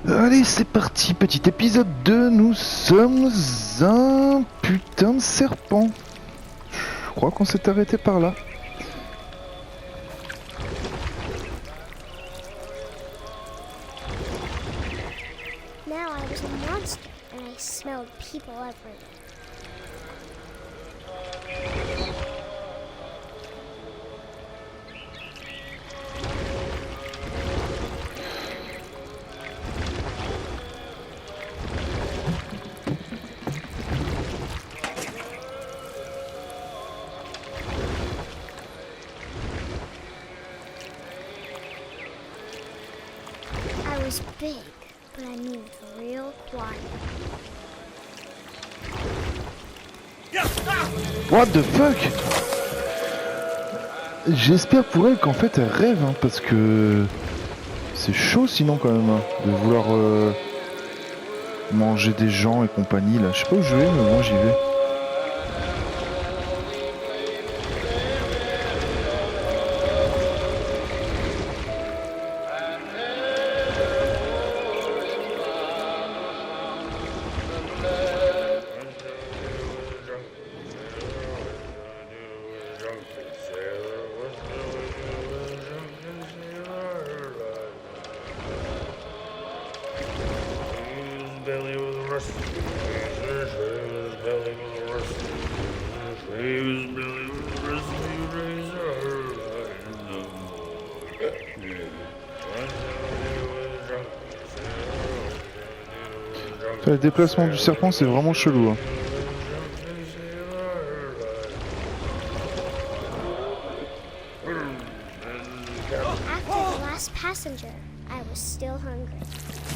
Allez, c'est parti, petit épisode 2, nous sommes un putain de serpent. Je crois qu'on s'est arrêté par là. Now I was a monster and I smelled people everywhere. I was big, but I moved real quiet. What the fuck? J'espère pour elle qu'en fait elle rêve, hein, parce que c'est chaud sinon quand même, hein, de vouloir manger des gens et compagnie là. Je sais pas où je vais, mais moi j'y vais. Le déplacement du serpent, c'est vraiment chelou, hein. After the last passenger, I was still hungry.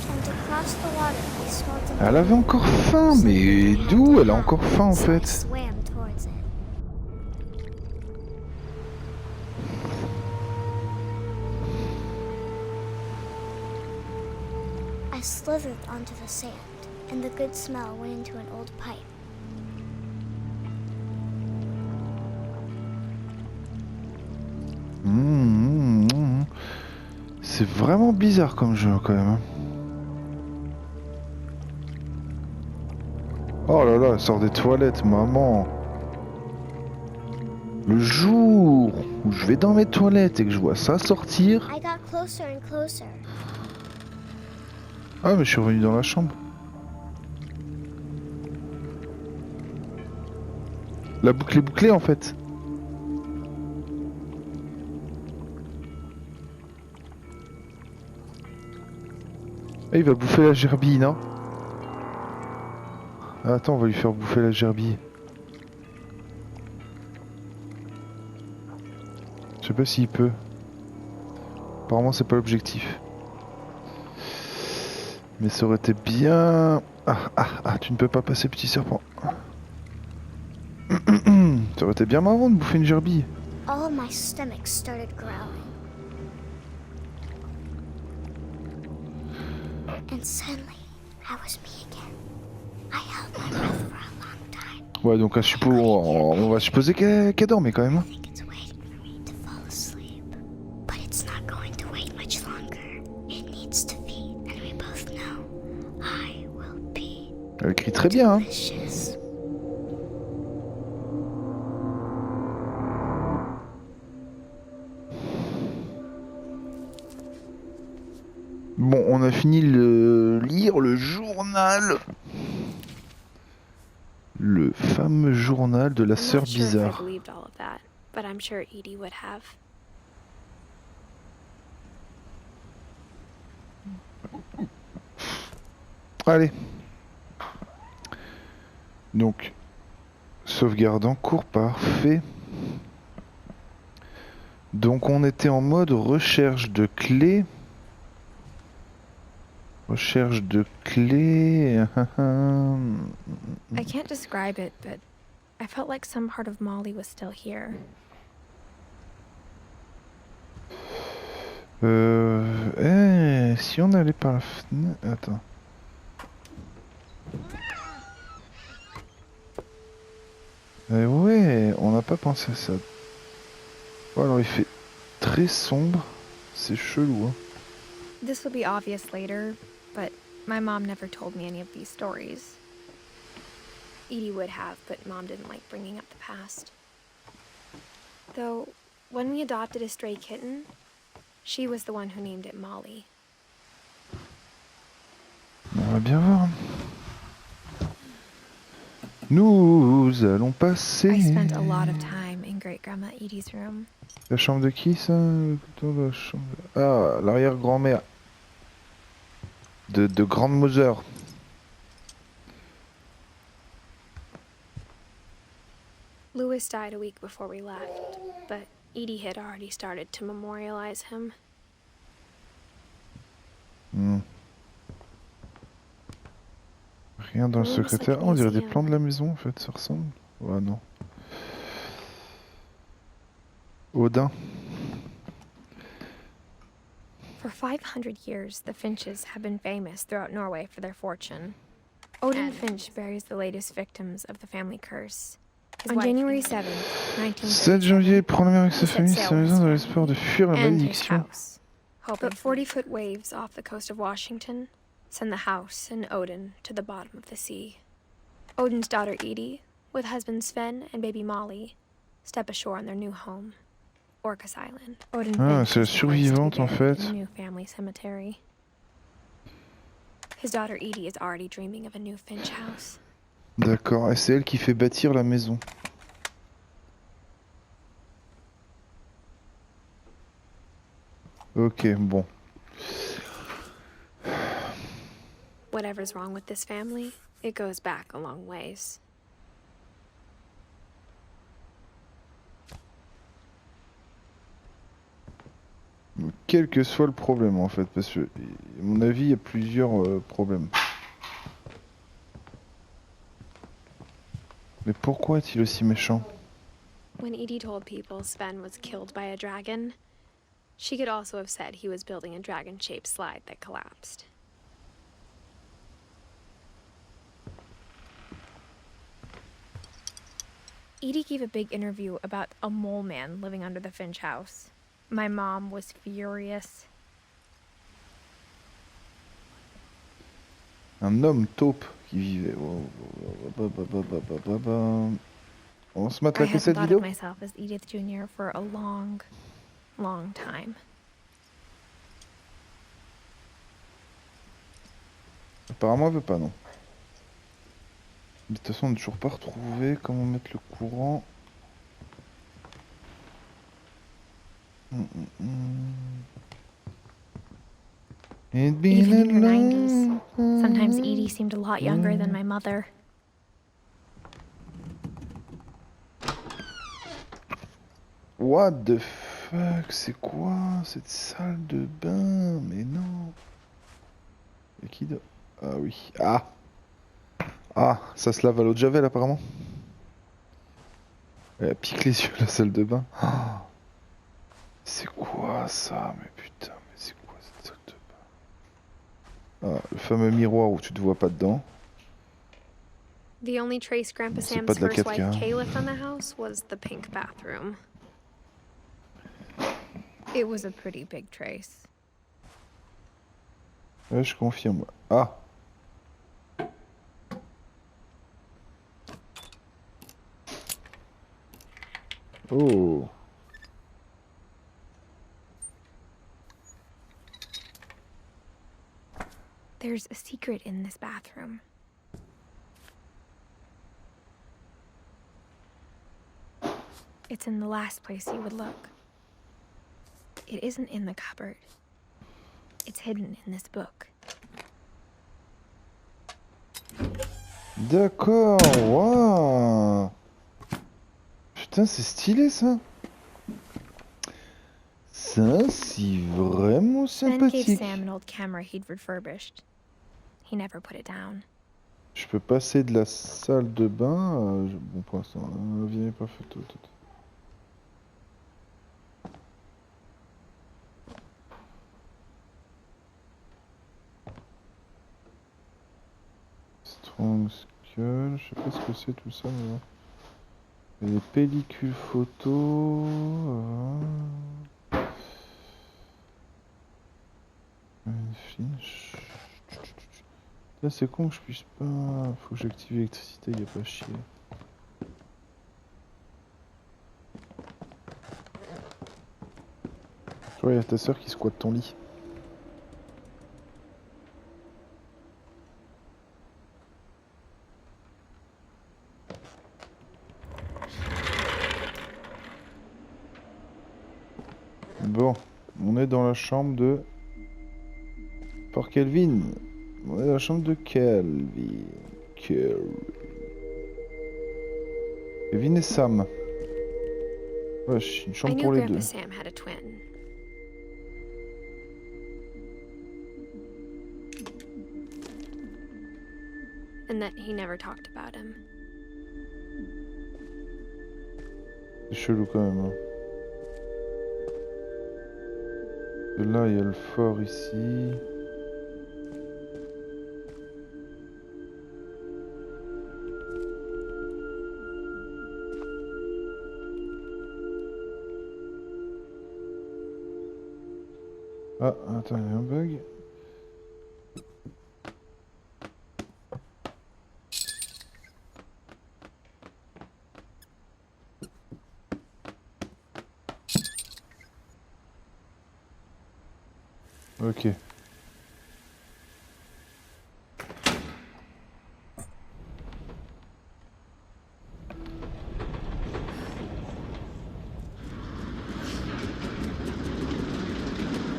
And to cross the water, I spotted Elle avait encore faim, mais d'où elle a encore faim en so I fait? swam towards it. I slithered onto the sand, and the good smell went into an old pipe. C'est vraiment bizarre comme jeu quand même, hein. Oh là là, elle sort des toilettes, maman. Le jour où je vais dans mes toilettes et que je vois ça sortir... I got closer and closer. Ah mais je suis revenu dans la chambre. La boucle est bouclée en fait. Ah, il va bouffer la gerbille, non? Ah, attends, on va lui faire bouffer la gerbille. Je sais pas s'il peut. Apparemment c'est pas l'objectif. Mais ça aurait été bien... Ah, tu ne peux pas passer, petit serpent. Ça aurait été bien marrant de bouffer une gerbille. All my stomach started growling. And suddenly, I was me again. I held my breath for a long time. Ouais, donc on va supposer qu'elle dormait quand même. I think it's waiting for me to fall asleep. But it's not going to wait much longer. It needs to feed, and we both know I will be Elle crie très bien, hein. delicious. Bon, on a fini de lire le journal. Le fameux journal de la I'm sœur not sure if I bizarre. believed all of that, but I'm sure Edie would have. Allez. Donc, sauvegarde en cours, parfait. Donc on était en mode recherche de clés. Recherche de clés. I can't describe it, but I felt like some part of Molly was still here. Si on allait par la fenêtre... Attends. Ouais, on n'a pas pensé à ça. Oh, alors il fait très sombre. C'est chelou, hein. This will be obvious later, but my mom never told me any of these stories. Edie would have, but Mom didn't like bringing up the past. Though, when we adopted a stray kitten, she was the one who named it Molly. On va bien voir. Nous allons passer. I spent a lot of time in Great-Grandma Edie's room. La chambre de qui ça? La chambre... Ah, l'arrière-grand-mère. De Grande Mother. Louis died a week before we left, but Edie had already started to memorialize him. Rien dans le secrétaire. Oh, on dirait des plans de la maison en fait, ça ressemble. Ouais, non. Odin. For 500 years, the Finches have been famous throughout Norway for their fortune. Odin Finch buries the latest victims of the family curse. On January 7th, 7 janvier, il prend la mer avec sa famille, sa maison dans l'espoir de fuir la and his malédiction. house. But 40-foot waves off the coast of Washington send the house and Odin to the bottom of the sea. Odin's daughter Edie, with husband Sven and baby Molly, step ashore on their new home, Orcas Island. Odin Ah, Finch c'est la is the first to be survivante en buried fait. in the new family cemetery. His daughter Edie is already dreaming of a new Finch house. D'accord, et c'est elle qui fait bâtir la maison. Ok, bon. Whatever's wrong with this family, it goes back a long ways. Quel que soit le problème en fait, parce que, à mon avis, il y a plusieurs problèmes. Mais pourquoi est-il aussi méchant? When Edie told people Sven was killed by a dragon, she could also have said he was building a dragon-shaped slide that collapsed. Edie gave a big interview about a mole man living under the Finch house. My mom was furious. Un homme taupe qui vivait. On se mate I la haven't cassette thought vidéo? of myself as Edith Jr. for a long, long time. Apparemment, elle veut pas, non. Mais de toute façon, on n'a toujours pas retrouvé comment mettre le courant. Even in her 90s, sometimes Edie seemed a lot younger than my mother. What the fuck? C'est quoi cette salle de bain? Mais non. Et qui doit... Ah oui. Ah! Ah, ça se lave à l'eau de Javel apparemment. Elle pique les yeux la salle de bain. Ah. C'est quoi ça? Mais putain, mais c'est quoi cette salle de bain? Ah, le fameux miroir où tu te vois pas dedans. The only trace Grandpa C'est Sam's pas de la first 4K. wife Kay left on the house was the pink bathroom. It was a pretty big trace. Ouais, je confirme. Ah! Oh! There's a secret in this bathroom. It's in the last place you would look. It isn't in the cupboard. It's hidden in this book. D'accord, waouh! Putain, c'est stylé ça! Ça, c'est vraiment Ben gave sympathique. Sam an old camera he'd refurbished. He never put it down. Je peux passer de la salle de bain. Bon, pour l'instant, viens pas photo. Strong Skull, je sais pas ce que c'est tout ça. Mais... Il y a des pellicules photos. Une Finch. Là c'est con que je puisse pas... Faut que j'active l'électricité, y a pas à chier. Tu vois, y a ta soeur qui squatte ton lit. Bon, on est dans la chambre de... Pour Kelvin. On est dans la chambre de Kelvin. Kelvin et Sam. Wesh, une I chambre knew pour les Grandpa deux. Sam had a twin. And that he never talked about him. C'est chelou quand même. Hein. Et là, il y a le fort ici. Ah, attends, il y a un bug. Ok.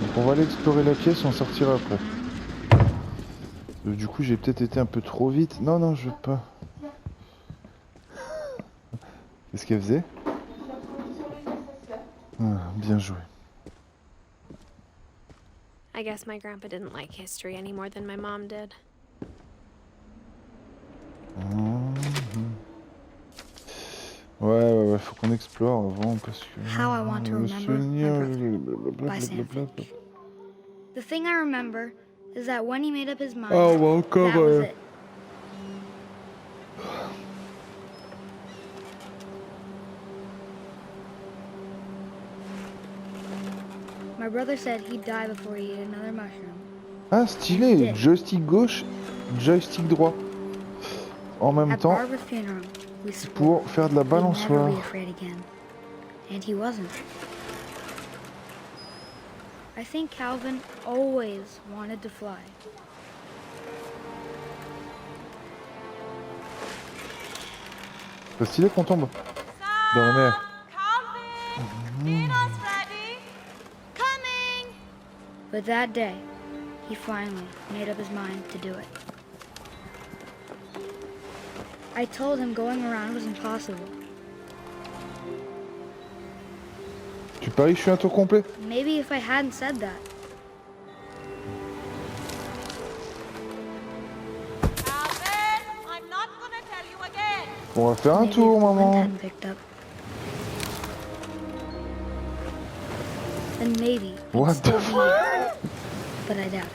Donc on va aller explorer la pièce et on sortira après. Du coup j'ai peut-être été un peu trop vite. Non, non, je veux pas. Qu'est-ce qu'elle faisait? Ah, bien joué. I guess my grandpa didn't like history any more than my mom did. Ouais, faut qu'on explore avant parce que... How I Want to le Remember souvenir... My Brother by Sam blablabla. Finch. The thing I remember is that when he made up his mind, Ah, on va encore... that was it. My brother said he'd die before he ate another mushroom. Ah, stylé! Joystick gauche, joystick droit. En même At temps, Barbara's funeral, we swore pour faire de la he'd never balançoire. be afraid again. And he wasn't. I think Calvin always wanted to fly. C'est stylé qu'on tombe dans la mer. But that day, he finally made up his mind to do it. I told him going around was impossible. Tu paries que je suis un tour complet? Maybe if I hadn't said that. I'm not gonna tell you again. On va faire un Maybe tour, if the wind maman. hadn't picked up. Then maybe What I'd still the be here. But I doubt it.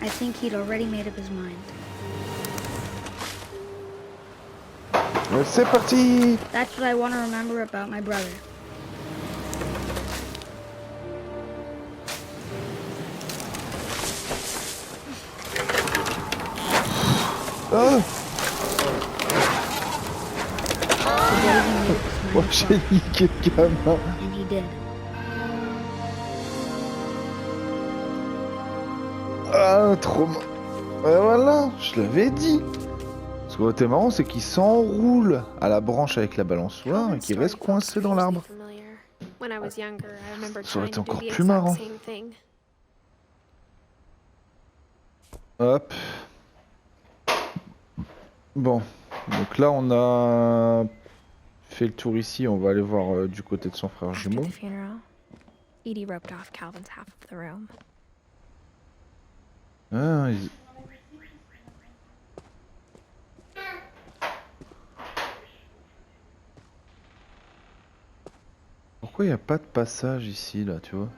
I think he'd already made up his mind. C'est parti! That's what I want to remember about my brother. Ah! The day he made up his Oh, mind to j'ai fly. niqué le gamin. And he did. Ah, trop... Ouais, voilà, je l'avais dit. Ce qui aurait été marrant, c'est qu'il s'enroule à la branche avec la balançoire et Calvin's qu'il story reste felt coincé dans l'arbre. strangely familiar. When I was younger, I remembered Ça aurait trying été to do encore the plus exact marrant. same thing. Hop. Bon, donc là on a fait le tour ici, on va aller voir du côté de son frère After jumeau. the funeral, Edie roped off Calvin's half of the room. Ah, pourquoi il n'y a pas de passage ici, là, tu vois?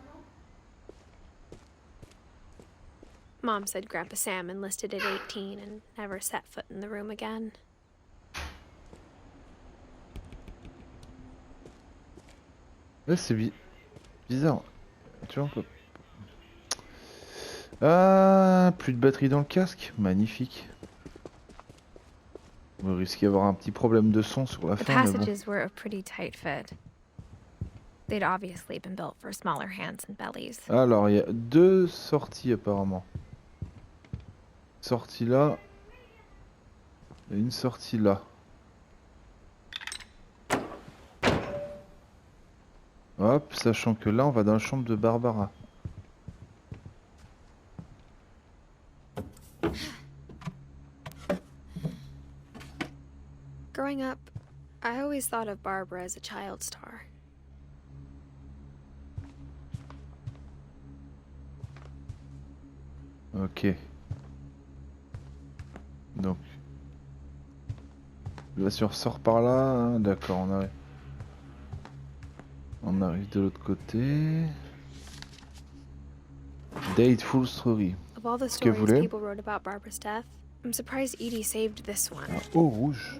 Mom said Grandpa Sam enlisted at 18 and never set foot in the room again. Là c'est bizarre. Tu vois, on peut... Ah, plus de batterie dans le casque. Magnifique. On risque d'avoir un petit problème de son sur la The fin, mais bon. passages were a pretty tight fit. They'd obviously been built for smaller hands and bellies. Alors, il y a 2 sorties apparemment. Sortie là. Et une sortie là. Hop, sachant que là, on va dans la chambre de Barbara. Growing up, I always thought of Barbara as a child star. Ok. Donc. Là, si on ressort par là, hein, d'accord, on arrive. On arrive de l'autre côté. Dateful Story. Of all the Ce que vous stories voulez. people wrote about Barbara's death, I'm surprised Edie saved this one. Un haut rouge.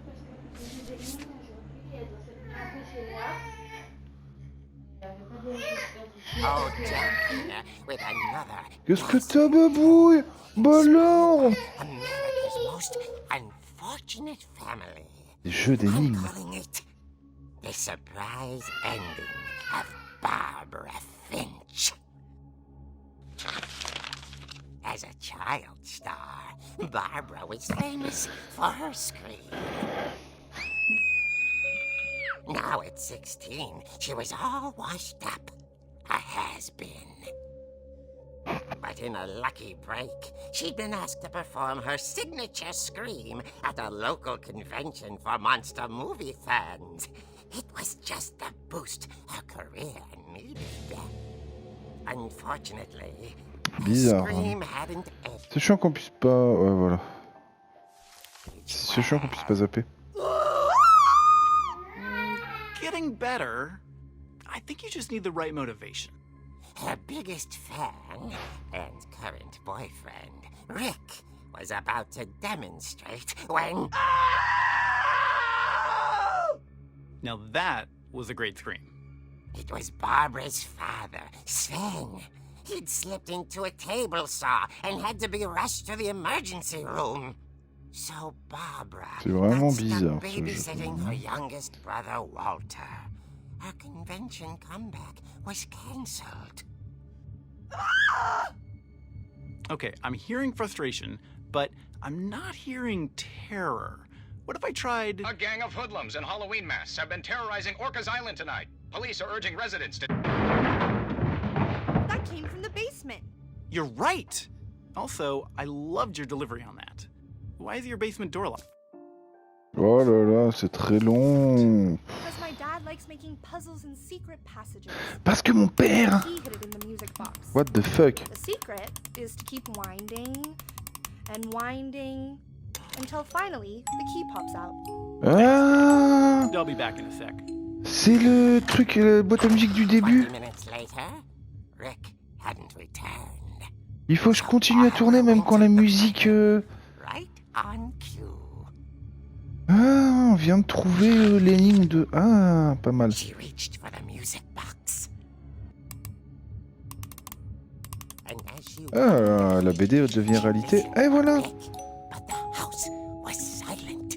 Oh, Jack, with another Qu'est-ce que t'as, babouille? Bah alors! America's most unfortunate family. Des jeux I'm d'énigmes. calling it the surprise ending of Barbara Finch. As a child star, Barbara was famous for her scream. Now at 16, she was all washed up. A has-been. But in a lucky break, she'd been asked to perform her signature scream at a local convention for monster movie fans. It was just the boost her career needed. Unfortunately, her Bizarre. scream hadn't edged C'est chiant qu'on puisse pas. Ouais, voilà. C'est chiant qu'on puisse pas zapper. Getting better. I think you just need the right motivation. Her biggest fan and current boyfriend, Rick, was about to demonstrate when... Now that was a great scream. It was Barbara's father, Sven. He'd slipped into a table saw and had to be rushed to the emergency room. So Barbara C'est vraiment got stuck bizarre, ce jeu. babysitting her youngest brother, Walter. Her convention comeback was cancelled. Okay, I'm hearing frustration, but I'm not hearing terror. What if I tried... A gang of hoodlums in Halloween masks have been terrorizing Orcas Island tonight. Police are urging residents to... That came from the basement. You're right! Also, I loved your delivery on that. Why is your basement door locked? Oh là là, c'est très long. Because my dad likes making puzzles and secret passages. Parce que mon père. He hid it in the music box. What the fuck? The secret is to keep winding and winding until finally the key pops out. Ah, I'll be back in a sec. c'est le truc, la boîte à musique du 20 début. minutes later, Rick hadn't returned. Il faut que je continue à tourner même quand la musique. Right on cue. Ah, on vient de trouver l'énigme de. Ah, pas mal. She reached for the music box. And as she Ah, la BD devient réalité. Et voilà. Rick, but the house was silent.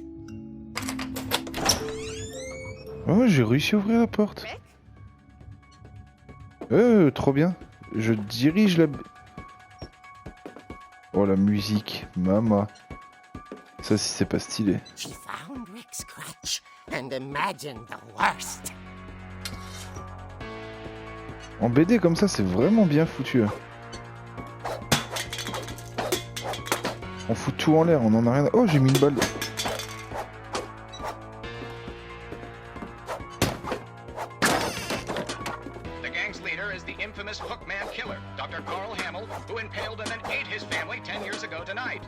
Oh, j'ai réussi à ouvrir la porte. Rick? Trop bien. Je dirige la. Oh, la musique, maman. Ça, si c'est pas stylé. She found Rick's crutch and imagined the worst. En BD comme ça, c'est vraiment bien foutu. On fout tout en l'air, on en a rien. Oh, j'ai mis une balle. The gang's leader is the infamous Hookman killer, Dr. Carl Hamill, who impaled and then ate his family 10 years ago tonight.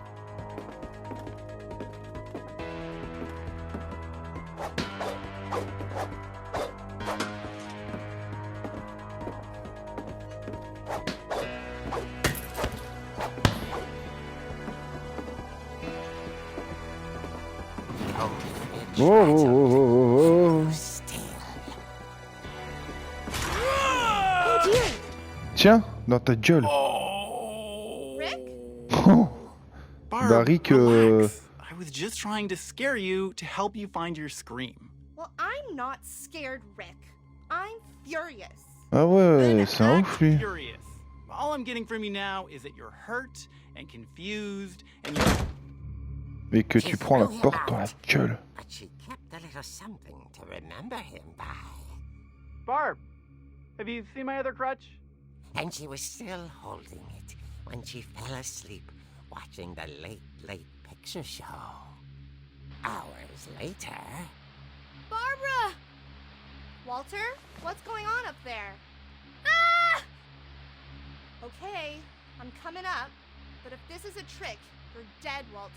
Oh, oh, oh, oh, oh, oh. Still. Oh dear! Tiens, dans ta gueule. Oh! Rick? Barb, Rick, relax. I was just trying to scare you to help you find your scream. Well, I'm not scared, Rick. I'm furious. Ah ouais, Then c'est un act ouf lui. furious. All I'm getting from you now is that you're hurt and confused and you're... Mais que tu prends la porte dans la gueule. But she kept a little something to remember him by. Barb, have you seen my other crutch? And she was still holding it when she fell asleep watching the late picture show. Hours later... Barbara! Walter, what's going on up there? Ah! Okay, I'm coming up, but if this is a trick, you're dead, Walter.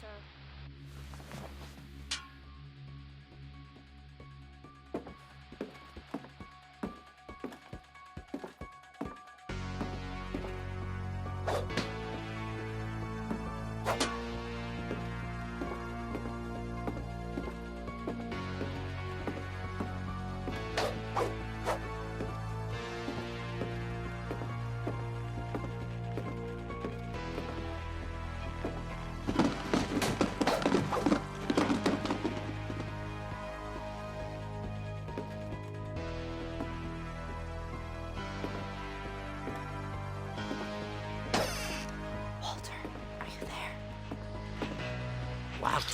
Walter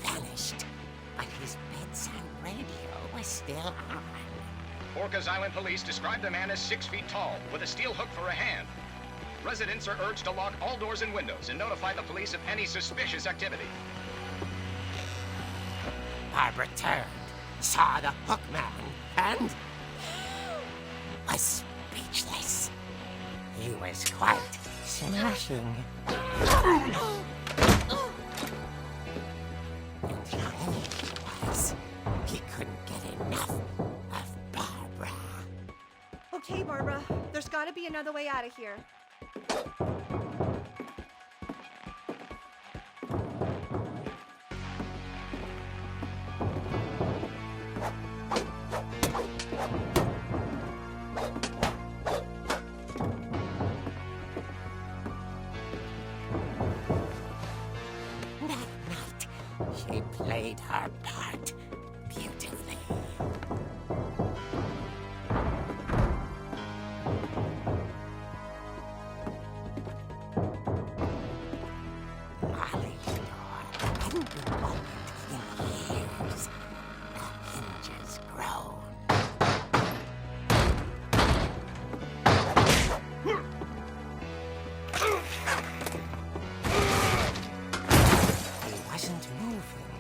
had vanished, but his bedside radio was still on. Orcas Island police describe the man as 6 feet tall, with a steel hook for a hand. Residents are urged to lock all doors and windows and notify the police of any suspicious activity. Barbara turned, saw the hook man, and was speechless. He was quite smashing. And he couldn't get enough of Barbara. Okay, Barbara, there's gotta be another way out of here. She played her part beautifully. Molly's door hadn't been opened in years. The hinges groaned. He wasn't moving,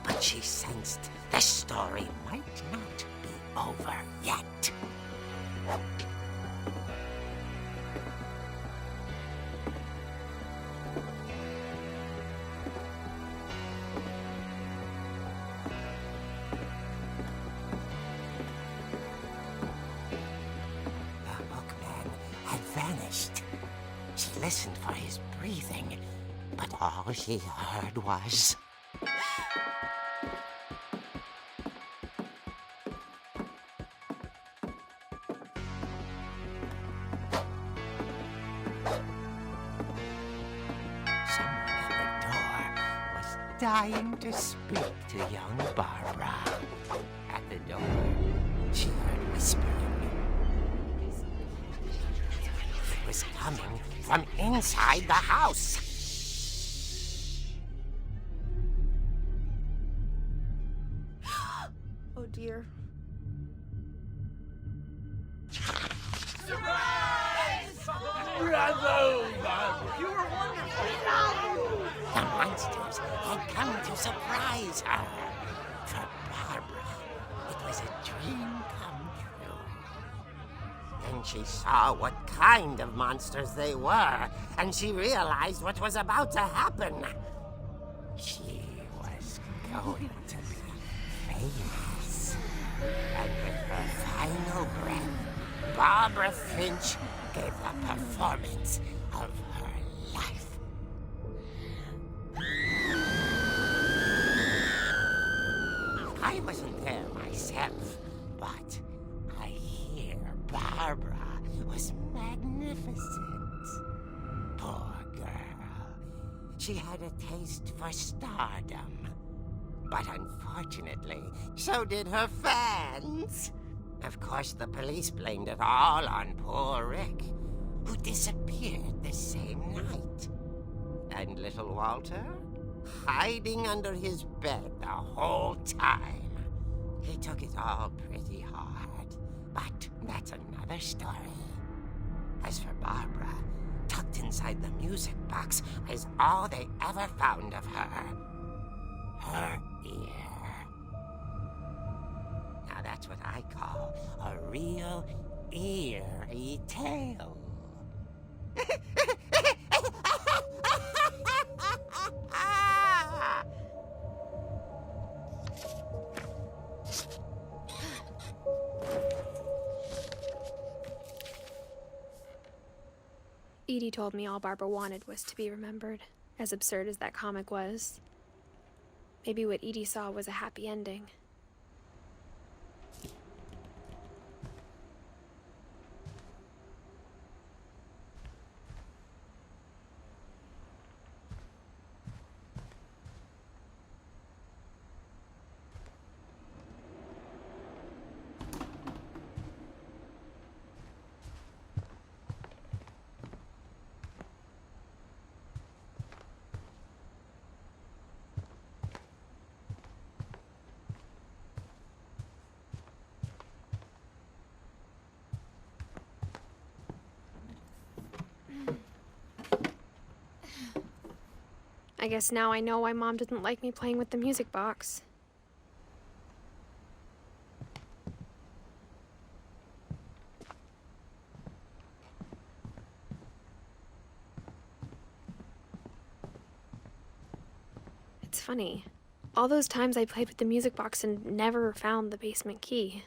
but she sensed the story might not be over yet. The hookman had vanished. She listened for his breathing, but all she heard was... Someone at the door was dying to speak to young Barbara. At the door, she heard whispering. It was coming from inside the house. Oh dear. The monsters had come to surprise her. For Barbara, it was a dream come true. Then she saw what kind of monsters they were, and she realized what was about to happen. She was going to be famous. And with her final breath, Barbara Finch gave the performance of her life. I wasn't there myself, but I hear Barbara was magnificent. Poor girl. she had a taste for stardom. But unfortunately, so did her fans. Of course, the police blamed it all on poor Rick, who disappeared the same night. And little Walter? Hiding under his bed the whole time. He took it all pretty hard, but that's another story. As for Barbara, tucked inside the music box is all they ever found of her. Her ear. Now that's what I call a real eerie tale. Edie told me all Barbara wanted was to be remembered, as absurd as that comic was. Maybe what Edie saw was a happy ending. I guess now I know why Mom didn't like me playing with the music box. It's funny. All those times I played with the music box and never found the basement key.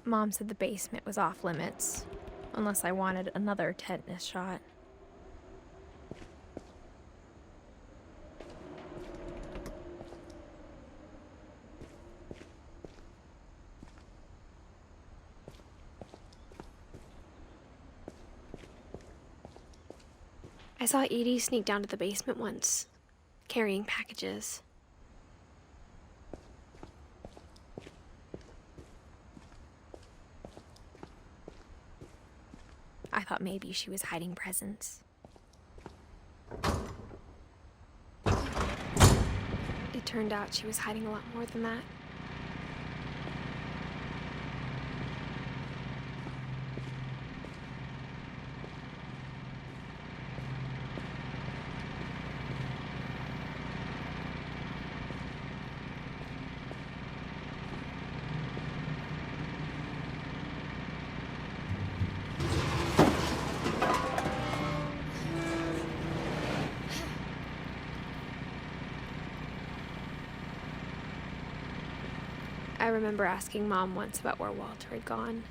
Mom said the basement was off limits, unless I wanted another tetanus shot. I saw Edie sneak down to the basement once, carrying packages. I thought maybe she was hiding presents. It turned out she was hiding a lot more than that. I remember asking Mom once about where Walter had gone.